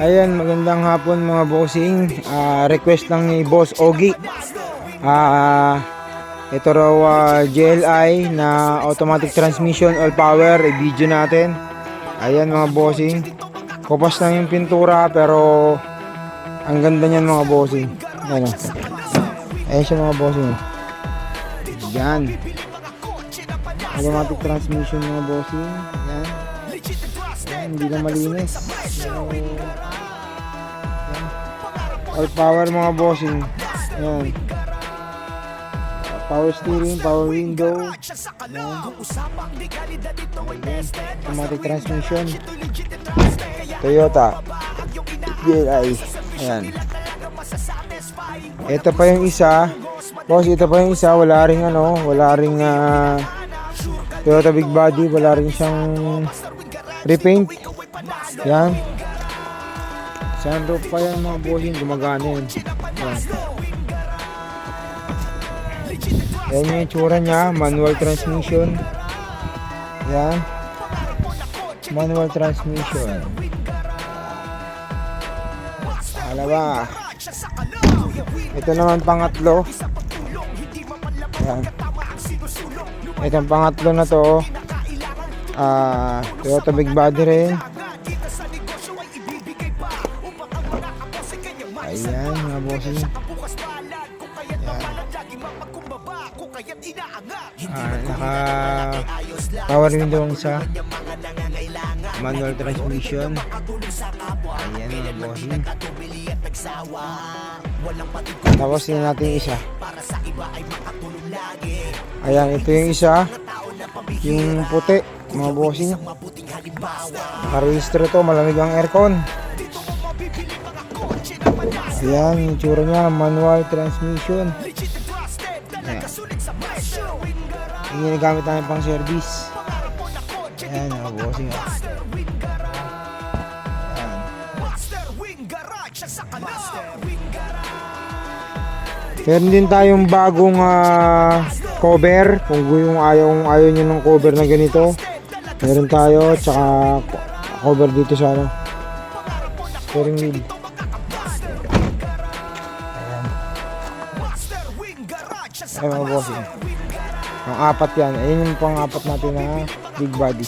Ayan, magandang hapon mga bossing. Request lang ni Boss Ogi. Ito raw JLI na automatic transmission all power, i-video natin. Ayan mga bossing. Kupas lang yung pintura pero ang ganda niyan mga bossing. Ayan, ayan siya mga bossing. Yan. Automatic transmission mga bossing. Ayan. Ayan, hindi na malinis. All power mga bossing. Ayan. Power steering, power window. Ayan. Automatic transmission. Toyota JLI. Ayan. Ito pa yung isa. Boss, ito pa yung isa. Wala ring Toyota big body. Wala ring siyang repaint. Yan. Sunroof pa yan mga bossing. Gumagana yan. Yan. Yan yung itsura niya. Manual transmission. Yan. Manual transmission. Alawa. Ito naman pangatlo. Yan. Itong pangatlo na to. Toyota big body rin. Ayan mga bossing. Naka power window ang isa. Manual transmission. Ayan mga bossing. Tapos yun natin yung isa. Ayan, ito yung isa. Yung puti mga bossing. Naka-register to, malamig ang aircon. Ayan, yung tsura nya, manual transmission. Ayan. Yung ginagamit namin pang service. Ayan mga bossing. Ayan. Meron din tayong bagong cover. Kung yung ayaw nyo ng cover na ganito, meron tayo. Tsaka cover dito sa steering wheel. Ayan mga bossing. Ang apat yan. Ayun yung pang apat natin na big body.